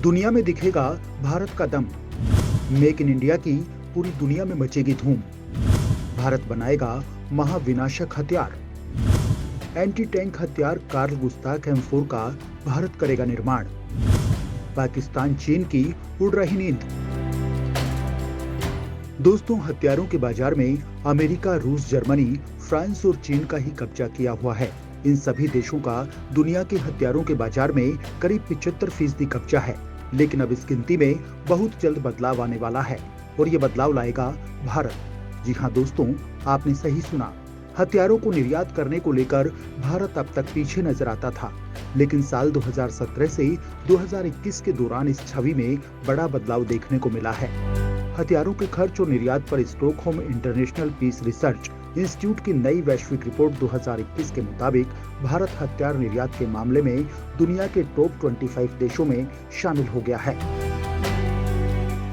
दुनिया में दिखेगा भारत का दम। मेक इन इंडिया की पूरी दुनिया में मचेगी धूम। भारत बनाएगा महाविनाशक हथियार। एंटी टैंक हथियार कार्ल गुस्ताव M4 का भारत करेगा निर्माण। पाकिस्तान चीन की उड़ रही नींद। दोस्तों, हथियारों के बाजार में अमेरिका, रूस, जर्मनी, फ्रांस और चीन का ही कब्जा किया हुआ है। इन सभी देशों का दुनिया के हथियारों के बाजार में करीब 75% कब्जा है। लेकिन अब इस गिनती में बहुत जल्द बदलाव आने वाला है और ये बदलाव लाएगा भारत। जी हाँ दोस्तों, आपने सही सुना। हथियारों को निर्यात करने को लेकर भारत अब तक पीछे नजर आता था, लेकिन साल 2017 से 2021 के दौरान इस छवि में बड़ा बदलाव देखने को मिला है। हथियारों के खर्च और निर्यात पर Stockholm International Peace Research Institute की नई वैश्विक रिपोर्ट 2021 के मुताबिक भारत हथियार निर्यात के मामले में दुनिया के टॉप 25 देशों में शामिल हो गया है।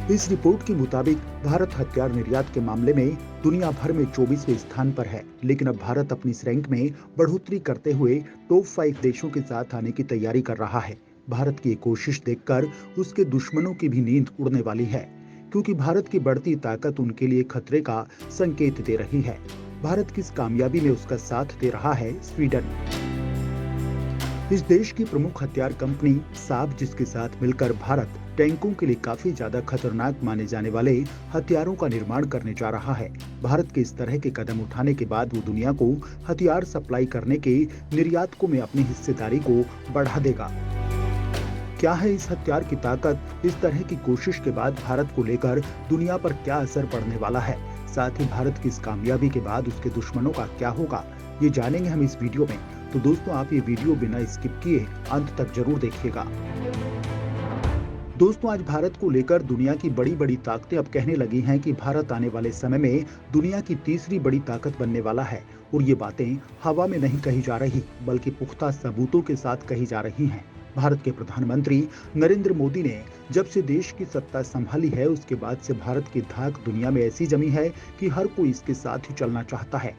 इस रिपोर्ट के मुताबिक भारत हथियार निर्यात के मामले में दुनिया भर में 24वें स्थान पर है। लेकिन अब भारत अपनी इस रैंक में बढ़ोतरी करते हुए टॉप 5 देशों के साथ आने की तैयारी कर रहा है। भारत की कोशिश देखकर उसके दुश्मनों की भी नींद उड़ने वाली है, क्योंकि भारत की बढ़ती ताकत उनके लिए खतरे का संकेत दे रही है। भारत की इस कामयाबी में उसका साथ दे रहा है स्वीडन। इस देश की प्रमुख हथियार कंपनी साब, जिसके साथ मिलकर भारत टैंकों के लिए काफी ज्यादा खतरनाक माने जाने वाले हथियारों का निर्माण करने जा रहा है। भारत के इस तरह के कदम उठाने के बाद वो दुनिया को हथियार सप्लाई करने के निर्यातकों में अपनी हिस्सेदारी को बढ़ा देगा। क्या है इस हथियार की ताकत? इस तरह की कोशिश के बाद भारत को लेकर दुनिया पर क्या असर पड़ने वाला है? साथ ही भारत की इस कामयाबी के बाद उसके दुश्मनों का क्या होगा, ये जानेंगे हम इस वीडियो में। तो दोस्तों, आप ये वीडियो बिना स्किप किए अंत तक जरूर देखिएगा। दोस्तों, आज भारत को लेकर दुनिया की बड़ी बड़ी ताकतें अब कहने लगी हैं कि भारत आने वाले समय में दुनिया की तीसरी बड़ी ताकत बनने वाला है। और ये बातें हवा में नहीं कही जा रही, बल्कि पुख्ता सबूतों के साथ कही जा रही हैं। भारत के प्रधानमंत्री नरेंद्र मोदी ने जब से देश की सत्ता संभाली है, उसके बाद से भारत की धाक दुनिया में ऐसी जमी है कि हर कोई इसके साथ ही चलना चाहता है।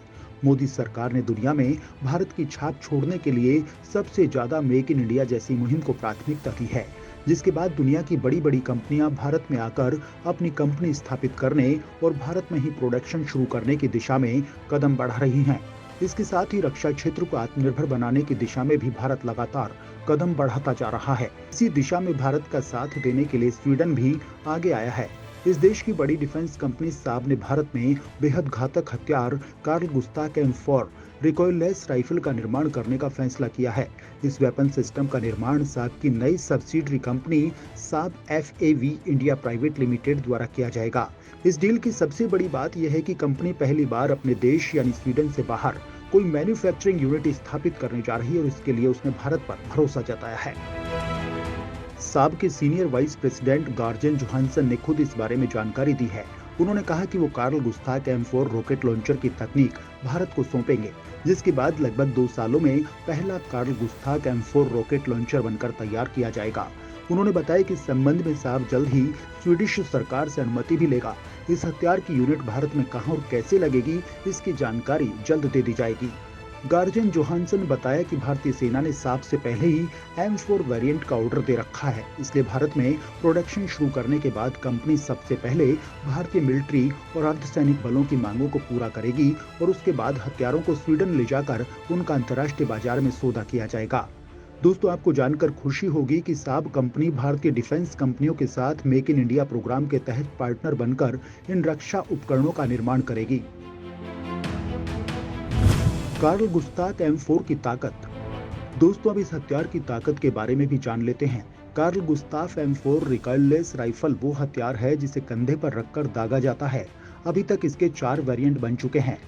मोदी सरकार ने दुनिया में भारत की छाप छोड़ने के लिए सबसे ज्यादा मेक इन इंडिया जैसी मुहिम को प्राथमिकता दी है, जिसके बाद दुनिया की बड़ी बड़ी कंपनियां भारत में आकर अपनी कंपनी स्थापित करने और भारत में ही प्रोडक्शन शुरू करने की दिशा में कदम बढ़ा रही हैं। इसके साथ ही रक्षा क्षेत्र को आत्मनिर्भर बनाने की दिशा में भी भारत लगातार कदम बढ़ाता जा रहा है। इसी दिशा में भारत का साथ देने के लिए स्वीडन भी आगे आया है। इस देश की बड़ी डिफेंस कंपनी साब ने भारत में बेहद घातक हथियार Karl Gustav M4 recoilless rifle का निर्माण करने का फैसला किया है। इस वेपन सिस्टम का निर्माण साब की नई सब्सिडरी कंपनी साब FAV इंडिया प्राइवेट लिमिटेड द्वारा किया जाएगा। इस डील की सबसे बड़ी बात यह है कि कंपनी पहली बार अपने देश यानी स्वीडन से बाहर कोई मैन्युफैक्चरिंग यूनिट स्थापित करने जा रही है और इसके लिए उसने भारत पर भरोसा जताया है। साब के senior vice president guardian Johansson ने खुद इस बारे में जानकारी दी है। उन्होंने कहा कि वो Karl Gustav M4 rocket launcher की तकनीक भारत को सौंपेंगे, जिसके बाद लगभग 2 सालों में पहला Karl Gustav M4 rocket launcher बनकर तैयार किया जाएगा। उन्होंने बताया कि इस संबंध में साब जल्द ही स्वीडिश सरकार से अनुमति भी लेगा। इस हथियार की यूनिट भारत में कहां और कैसे लगेगी, इसकी जानकारी जल्द दे दी जाएगी। गार्जन जोहानसन ने बताया कि भारतीय सेना ने साब से पहले ही M4 वेरिएंट का ऑर्डर दे रखा है, इसलिए भारत में प्रोडक्शन शुरू करने के बाद कंपनी सबसे पहले भारतीय मिलिट्री और अर्धसैनिक बलों की मांगों को पूरा करेगी और उसके बाद हथियारों को स्वीडन ले जाकर उनका अंतर्राष्ट्रीय बाजार में सौदा किया जाएगा। दोस्तों, आपको जानकर खुशी होगी कि साब कंपनी भारतीय डिफेंस कंपनियों के साथ मेक इन इंडिया प्रोग्राम के तहत पार्टनर बनकर इन रक्षा उपकरणों का निर्माण करेगी। कार्ल गुस्ताव M4 की ताकत। दोस्तों, अब इस हथियार की ताकत के बारे में भी जान लेते हैं। Karl Gustav M4 recoilless rifle वो हथियार है जिसे कंधे पर रखकर दागा जाता है। अभी तक इसके 4 वेरिएंट बन चुके हैं।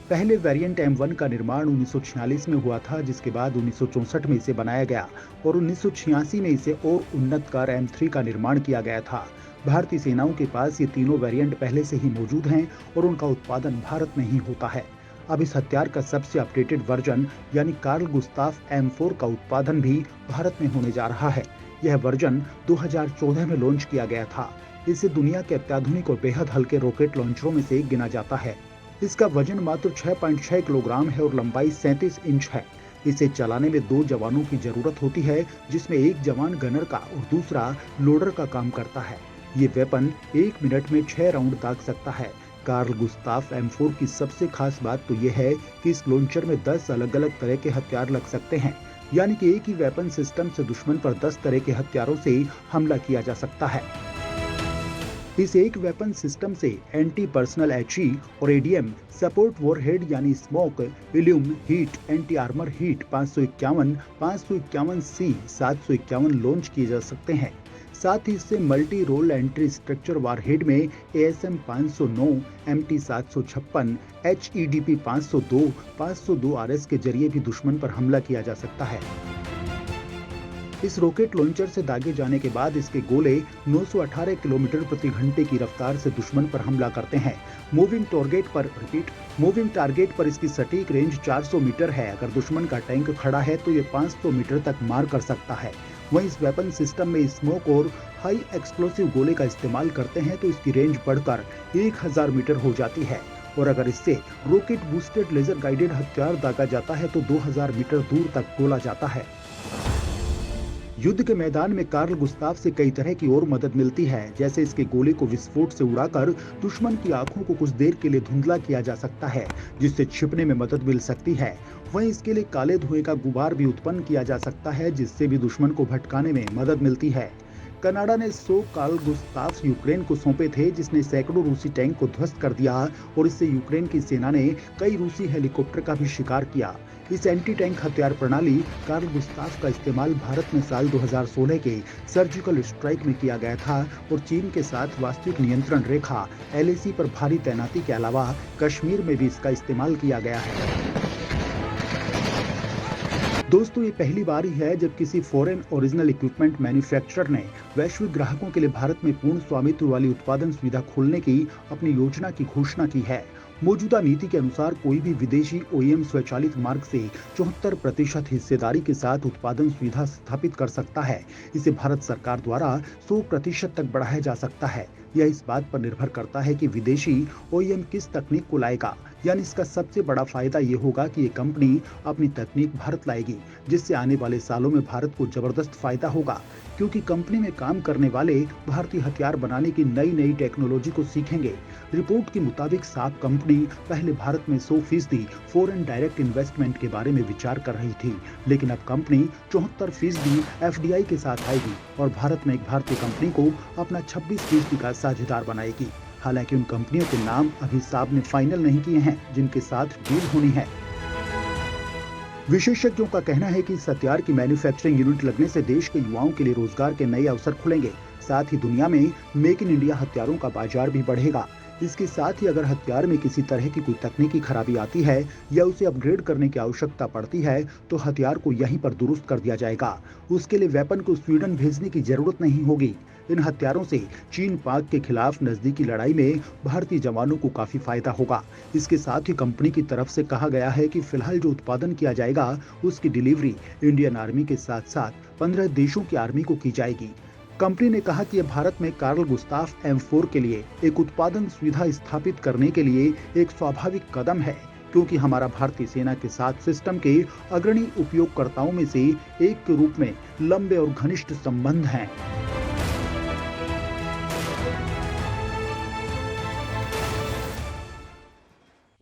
पहले वेरिएंट M1 का निर्माण 1946 में हुआ था, जिसके बाद 1964 में इसे बनाया गया और 1986 में इसे और उन्नत कर M3 का निर्माण किया गया था। भारतीय सेनाओं के पास ये तीनों वेरिएंट पहले से ही मौजूद हैं और उनका उत्पादन भारत में ही होता है। अब इस हथियार का सबसे अपडेटेड वर्जन यानी कार्ल गुस्ताव M4 का उत्पादन भी भारत में होने जा रहा है। यह वर्जन 2014 में लॉन्च किया गया था। इसे दुनिया के अत्याधुनिक और बेहद हल्के रॉकेट लॉन्चरों में से गिना जाता है। इसका वजन मात्र 6.6 किलोग्राम है और लंबाई 37 इंच है। इसे चलाने में 2 जवानों की जरूरत होती है, जिसमें एक जवान गनर का और दूसरा लोडर का काम करता है। ये वेपन 1 मिनट में 6 राउंड दाग सकता है। कार्ल गुस्ताफ M4 की सबसे खास बात तो यह है कि इस लॉन्चर में 10 अलग-अलग तरह के हथियार लग सकते हैं, यानी कि एक ही वेपन सिस्टम से दुश्मन पर 10 तरह के हथियारों से हमला किया जा सकता है। इस एक वेपन सिस्टम से एंटी पर्सनल HE और ADM सपोर्ट वॉरहेड यानी smoke, illum, heat, anti armour heat 551, 551C, 751 launch किए जा सकते हैं। साथ ही इससे multi role entry structure warhead में ASM 509, MT 756, HEDP 502, 502 RS के जरिए भी दुश्मन पर हमला किया जा सकता है। इस रॉकेट लॉन्चर से दागे जाने के बाद इसके गोले 918 किलोमीटर प्रति घंटे की रफ्तार से दुश्मन पर हमला करते हैं। मूविंग टारगेट पर इसकी सटीक रेंज 400 मीटर है। अगर दुश्मन का टैंक खड़ा है तो ये 500 मीटर तक मार कर सकता है। वहीं इस वेपन सिस्टम में स्मोक और हाई एक्सप्लोसिव गोले का इस्तेमाल करते हैं तो इसकी रेंज बढ़कर 1000 मीटर हो जाती है। और अगर इससे रॉकेट बूस्टेड लेजर गाइडेड हथियार दागा जाता है तो 2000 मीटर दूर तक गोला जाता है। युद्ध के मैदान में कार्ल गुस्ताफ से कई तरह की और मदद मिलती है, जैसे इसके गोले को विस्फोट से उड़ाकर दुश्मन की आंखों को कुछ देर के लिए धुंधला किया जा सकता है, जिससे छिपने में मदद मिल सकती है। वहीं इसके लिए काले धुएं का गुबार भी उत्पन्न किया जा सकता है, जिससे भी दुश्मन को भटकाने में मदद मिलती है। कनाडा ने 100 कार्ल गुस्ताफ यूक्रेन को सौंपे थे, जिसने सैकड़ों रूसी टैंक को ध्वस्त कर दिया और इससे यूक्रेन की सेना ने कई रूसी हेलीकॉप्टर का भी शिकार किया। इस एंटी टैंक हथियार प्रणाली कार्ल गुस्ताफ का इस्तेमाल भारत में साल 2016 के सर्जिकल स्ट्राइक में किया गया था और चीन के साथ वास्तविक नियंत्रण रेखा LAC पर भारी तैनाती के अलावा कश्मीर में भी इसका इस्तेमाल किया गया है। दोस्तों, ये पहली बार ही है जब किसी फॉरेन ओरिजिनल इक्विपमेंट मैन्युफैक्चरर ने वैश्विक ग्राहकों के लिए भारत में पूर्ण स्वामित्व वाली उत्पादन सुविधा खोलने की अपनी योजना की घोषणा की है। मौजूदा नीति के अनुसार कोई भी विदेशी OEM स्वचालित मार्ग से 74% हिस्सेदारी के साथ उत्पादन सुविधा स्थापित कर सकता है। इसे भारत सरकार द्वारा 100% तक बढ़ाया जा सकता है। यह इस बात पर निर्भर करता है कि विदेशी OEM किस तकनीक को लाएगा। यानी इसका सबसे बड़ा फायदा ये होगा कि ये कंपनी अपनी तकनीक भारत लाएगी, जिससे आने वाले सालों में भारत को जबरदस्त फायदा होगा, क्योंकि कंपनी में काम करने वाले भारतीय हथियार बनाने की नई टेक्नोलॉजी को सीखेंगे। रिपोर्ट के मुताबिक साफ कंपनी पहले भारत में 100% फॉरेन डायरेक्ट इन्वेस्टमेंट के बारे में विचार कर रही थी, लेकिन अब कंपनी 74% FDI के साथ आएगी और भारत में एक भारतीय कंपनी को अपना 26% का साझेदार बनाएगी। हालांकि उन कंपनियों के नाम अभी साहब ने फाइनल नहीं किए हैं, जिनके साथ डील होनी है। विशेषज्ञों का कहना है कि इस हथियार की मैन्युफैक्चरिंग यूनिट लगने से देश के युवाओं के लिए रोजगार के नए अवसर खुलेंगे। साथ ही दुनिया में मेक इन इंडिया हथियारों का बाजार भी बढ़ेगा। इसके साथ ही अगर हथियार में किसी तरह की कोई तकनीकी खराबी आती है या उसे अपग्रेड करने की आवश्यकता पड़ती है तो हथियार को यहीं पर दुरुस्त कर दिया जाएगा। उसके लिए वेपन को स्वीडन भेजने की जरूरत नहीं होगी। इन हथियारों से चीन पाक के खिलाफ नजदीकी लड़ाई में भारतीय जवानों को काफी फायदा होगा। इसके साथ ही कंपनी की तरफ से कहा गया है कि फिलहाल जो उत्पादन किया जाएगा उसकी डिलीवरी इंडियन आर्मी के साथ साथ 15 देशों की आर्मी को की जाएगी। कंपनी ने कहा कि यह भारत में कार्ल गुस्ताफ M4 के लिए एक उत्पादन सुविधा स्थापित करने के लिए एक स्वाभाविक कदम है, क्योंकि हमारा भारतीय सेना के साथ सिस्टम के अग्रणी उपयोगकर्ताओं में से एक के रूप में लंबे और घनिष्ठ संबंध हैं।